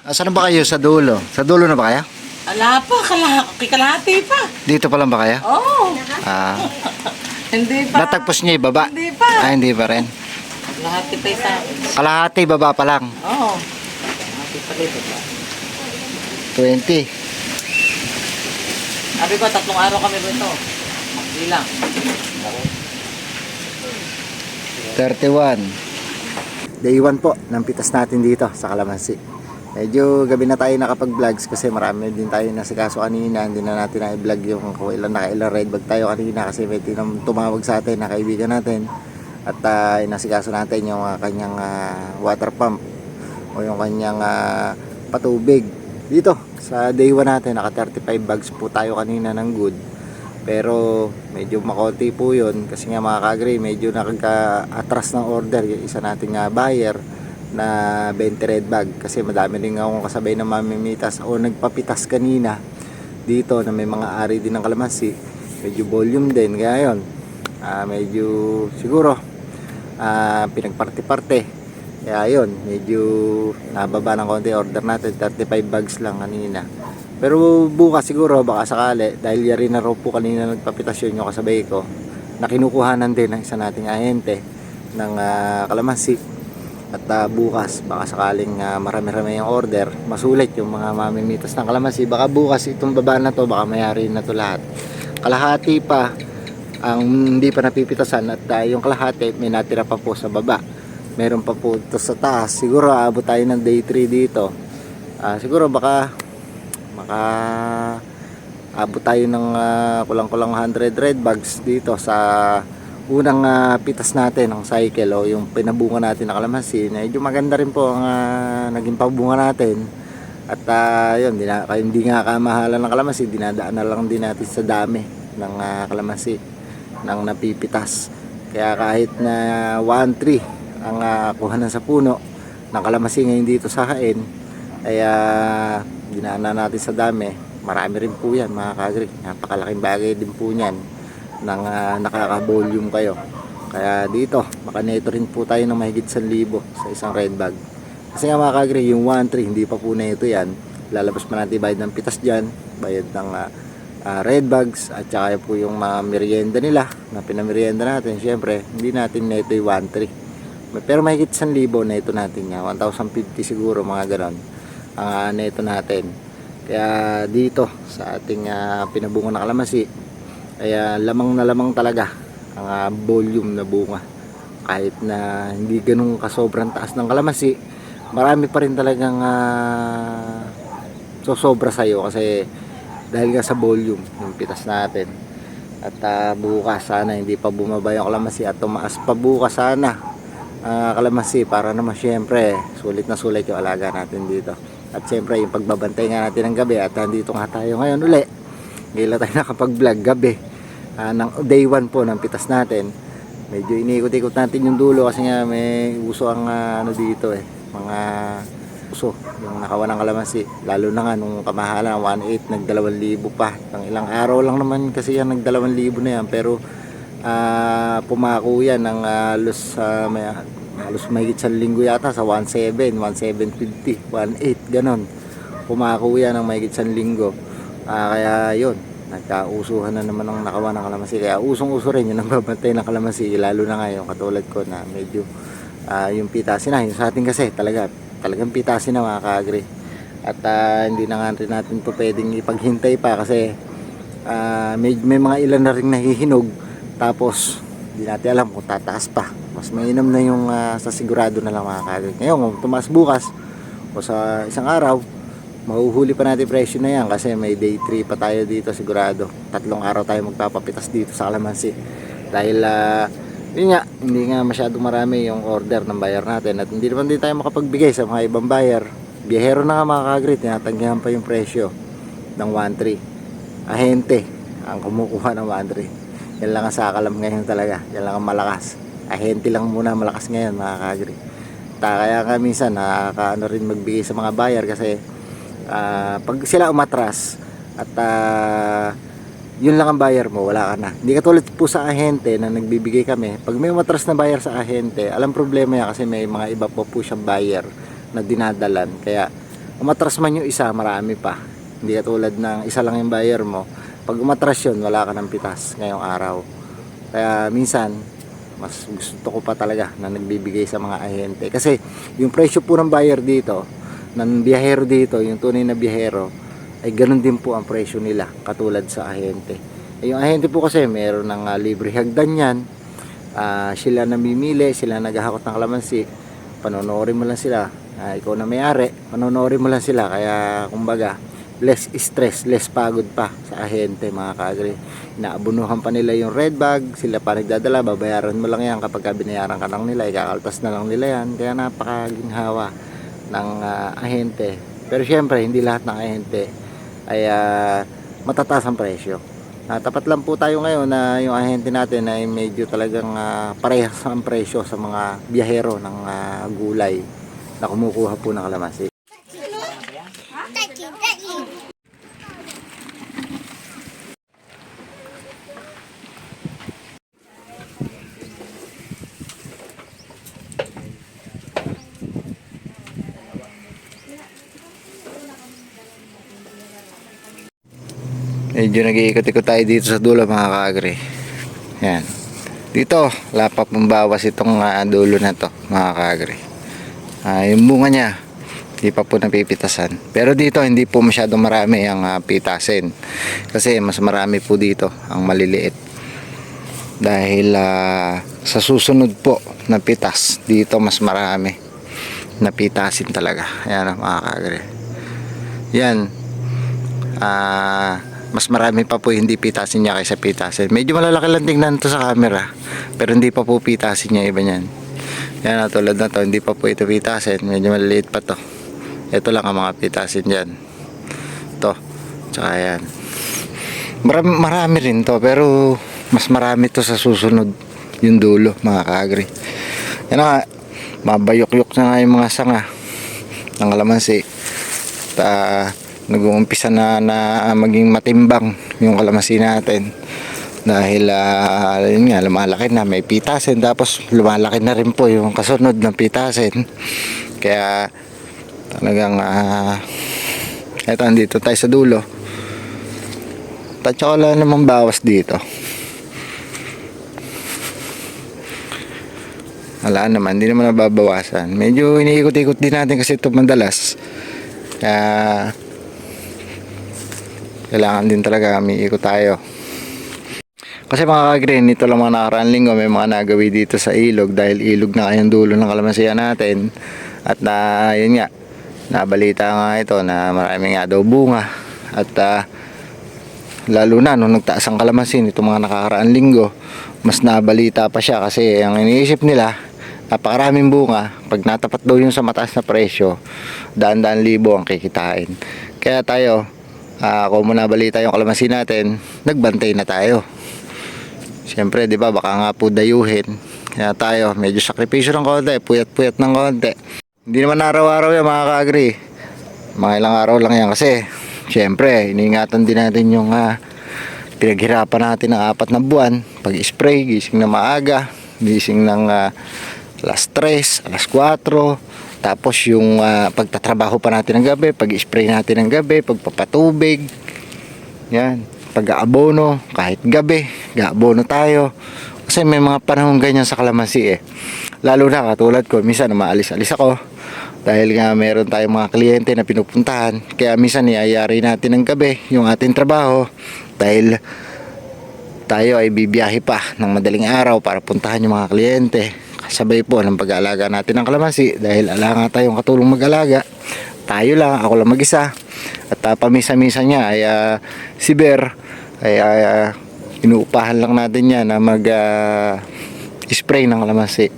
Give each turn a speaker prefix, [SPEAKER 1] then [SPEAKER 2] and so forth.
[SPEAKER 1] Asan na ba kayo? Sa dulo? Sa dulo na ba kayo?
[SPEAKER 2] Ala pa, kalahati pa.
[SPEAKER 1] Dito pa lang ba kayo?
[SPEAKER 2] Oo.
[SPEAKER 1] Ah,
[SPEAKER 2] Hindi pa.
[SPEAKER 1] natagpos niyo ibaba?
[SPEAKER 2] Hindi pa.
[SPEAKER 1] Ah, hindi pa rin.
[SPEAKER 2] Kalahati pa isa.
[SPEAKER 1] Kalahati, baba pa lang.
[SPEAKER 2] Oo. Kalahati pa dito pa.
[SPEAKER 1] 20.
[SPEAKER 2] Sabi ko, 3 araw kami rito. Hindi lang.
[SPEAKER 1] 31. Day 1 po ng pitas natin dito sa Calamansi. Medyo gabi na tayo nakapag-vlogs kasi marami din tayo nasikaso kanina. Hindi na natin na-vlog yung kung nakailang red bag tayo kanina kasi may tumawag sa atin na kaibigan natin. At nasikaso natin yung kanyang water pump o yung kanyang patubig. Dito sa day 1 natin naka 35 bags po tayo kanina ng good. Pero medyo makonti po yun kasi nga mga kagri medyo nakaka-atras ng order yung isa nating buyer na 20 red bag kasi madami rin akong kasabay na mamimitas o nagpapitas kanina dito na may mga ari din ng kalamansi, medyo volume din kaya yun medyo siguro pinagparte-parte kaya yun medyo nababa ng konti order natin 35 bags lang kanina. Pero bukas siguro baka sakali dahil yari na raw po kanina nagpapitas yun yung kasabay ko na kinukuhanan din ng isa nating ahente ng kalamansi. At bukas baka sakaling marami-rami yung order, masulit yung mga mamimitas ng kalamansi. Baka bukas itong baba na to baka mayari na to lahat. Kalahati pa ang hindi pa napipitasan at yung kalahati may natira pa po sa baba. Meron pa po ito sa taas. Siguro aabot tayo ng day 3 dito. Siguro baka abot tayo ng kulang-kulang 100 red bags dito sa unang pitas natin ng cycle o yung pinabunga natin ng kalamansi. Medyo maganda rin po ang naging pabunga natin at yun, hindi nga kamahalan ng kalamansi, dinadaan na lang din natin sa dami ng kalamansi ng napipitas. Kaya kahit na 1-3 ang kuhanan sa puno ng kalamansi ngayon dito sa Hain ay dinaanan natin sa dami. Marami rin po yan mga kagri, napakalaking bagay din po yan ng nakaka-volume kayo. Kaya dito makaneto rin po tayo ng mahigit 1,000 sa isang red bag kasi nga mga kagri yung 1-3 hindi pa po neto yan. Lalabas pa natin bayad ng pitas dyan, bayad ng red bags at saka po yung mga merienda nila na pinamerienda natin. Syempre hindi natin neto yung 1-3 pero mahigit 1,000 neto natin yan, 1,050 siguro mga ganon ang neto natin. Kaya dito sa ating pinabunga na kalamansi kaya lamang na lamang talaga ang volume na bunga. Kahit na hindi ganun kasobrang taas ng kalamansi, marami pa rin talagang sosobra sa'yo kasi dahil nga sa volume ng pitas natin. At bukas sana hindi pa bumaba yung kalamansi at tumaas pa bukas sana kalamansi para naman syempre sulit na sulit yung alaga natin dito. At syempre yung pagbabantay nga natin ng gabi at nandito nga tayo ngayon uli. Ngayon tayo nakapag-vlog gabi ng day 1 po ng pitas natin. Medyo iniikot-ikot natin yung dulo kasi nga may uso ang dito mga uso yung nakawan ng kalamansi. Lalo na nga nung kamahalan 1,800 nag 2,000 pa. Ang ilang araw lang naman kasi yan nag 2,000 na yan pero pumako yan ng halos mahigit sa linggo yata sa 1,700, 1,750, 1,800 ganon. Pumako yan ng mahigit sa linggo. Kaya yun nagkausuhan na naman ng nakawan ng kalamansi. Kaya usong-uso rin yung nagbabantay ng kalamansi, lalo na ngayon katulad ko na medyo yung pitasin na yung sa atin kasi talagang pitasin na mga kaagri. At hindi na nga rin natin po pwedeng ipaghintay pa kasi may mga ilan na rin nahihinog tapos hindi natin alam kung tataas pa. Mas mainam na yung sa sigurado na lang mga kaagri. Ngayon kung tumaas bukas o sa isang araw mahuhuli pa natin presyo na yan kasi may day 3 pa tayo dito sigurado. 3 araw tayo magpapapitas dito sa kalamansi dahil yun nga, hindi nga masyadong marami yung order ng buyer natin at hindi naman din tayo makapagbigay sa mga ibang buyer. Biyahero na nga mga kagri, tinatanggihan pa yung presyo ng 1,300. Ahente ang kumukuha ng 1,300. Yan lang ang sakalam ngayon talaga, yan lang ang malakas. Ahente lang muna malakas ngayon mga kagri. Kaya nga minsan nakakaano rin magbigay sa mga buyer kasi pag sila umatras at yun lang ang buyer mo, wala ka na. Hindi katulad po sa ahente na nagbibigay kami. Pag may umatras na buyer sa ahente, alam problema yan kasi may mga iba po siyang buyer na dinadalan. Kaya umatras man yung isa, marami pa. Hindi katulad ng isa lang yung buyer mo. Pag umatras yun, wala ka ng pitas ngayong araw. Kaya minsan, mas gusto ko pa talaga na nagbibigay sa mga ahente. Kasi yung presyo po ng buyer dito, ng biyahero dito, yung tunay na biyahero, ay ganun din po ang presyo nila, katulad sa ahente. Yung ahente po kasi meron ng libre hagdan yan. Sila namimili, sila naghahakot ng kalamansi, panonoorin mo lang sila. Ikaw na may-ari, panonoorin mo lang sila. Kaya kumbaga, less stress, less pagod pa sa ahente, mga ka-agri. Inaabunuhan pa nila yung red bag, sila pa nagdadala, babayaran mo lang yan kapag binayaran ka lang nila, ikakaltas na lang nila yan. Kaya napakaginhawa ng ahente. Pero syempre, hindi lahat ng ahente ay matataas ang presyo. Tapat lang po tayo ngayon na yung ahente natin ay medyo talagang parehas ang presyo sa mga biyahero ng gulay na kumukuha po ng kalamansi. Medyo nag-iikot-ikot tayo dito sa dulo, mga ka-agri. Yan. Dito, lapap pambawas itong dulo na to, mga ka-agri. Yung bunga niya, hindi pa po napipitasan. Pero dito, hindi po masyadong marami ang pitasin. Kasi mas marami po dito ang maliliit. Dahil sa susunod po na pitas, dito mas marami na pitasin talaga. Ayan, mga ka-agri. Yan. Mas marami pa po hindi pitasin niya kaysa pitasin. Medyo malalaki lang tingnan to sa camera, pero hindi pa po pitasin niya, iba niyan. Yan, tulad na to, hindi pa po ito pitasin, medyo maliliit pa to. Ito lang ang mga pitasin dyan. To, tsaka yan. Marami rin to, pero mas marami to sa susunod, yung dulo, mga ka-agri. Yan na nga, mabayok-yok na nga yung mga sanga ng kalamansi. Nag-uumpisa na maging matimbang yung kalamansi natin dahil yun nga, lumalaki na, may pitasin, tapos lumalaki na rin po yung kasunod ng pitasin. Kaya talagang eto, andito tayo sa dulo, tansya wala namang bawas dito, wala naman, hindi naman nababawasan. Medyo iniikot-ikot din natin kasi ito madalas, kaya kailangan din talaga ikot tayo. Kasi mga ka-green, ito lang mga nakaraang linggo may mga nagawi dito sa ilog, dahil ilog na kayang dulo ng kalamansiya natin. At yun nga, nabalita nga ito na marami nga daw bunga. At lalo na nung nagtaas ang kalamansi nito mga nakakaraang linggo, mas nabalita pa siya kasi ang iniisip nila, napakaraming bunga, pag natapat daw yung sa mataas na presyo, daan-daan libo ang kikitain. Kaya tayo, kung muna balita yung kalamansi natin, nagbantay na tayo. Siyempre, di ba, baka nga po dayuhin. Kaya tayo, medyo sakripisyo ng konti, puyat-puyat ng konti. Hindi naman araw-araw yan, mga ka-agri. Mga ilang araw lang yan kasi, siyempre, iniingatan din natin yung pinaghirapan natin ng 4 na buwan. Pag-spray, gising na maaga, gising ng alas 3, alas 4. Tapos yung pagtatrabaho pa natin ng gabi, pag-spray natin ng gabi, pagpapatubig, yan, pag-aabono, kahit gabi, ga-abono tayo. Kasi may mga panahon ganyan sa kalamansi Lalo na katulad ko, minsan maalis-alis ako. Dahil nga meron tayong mga kliyente na pinupuntahan. Kaya minsan iayari natin ng gabi yung ating trabaho. Dahil tayo ay bibiyahe pa ng madaling araw para puntahan yung mga kliyente. Sabay po ng pag-aalaga natin ng kalamansi, dahil ala nga tayong katulong mag-alaga. Tayo lang, ako lang mag-isa. At pamisa-misa niya ay si Bear ay inuupahan lang natin yan na mag spray ng kalamansi.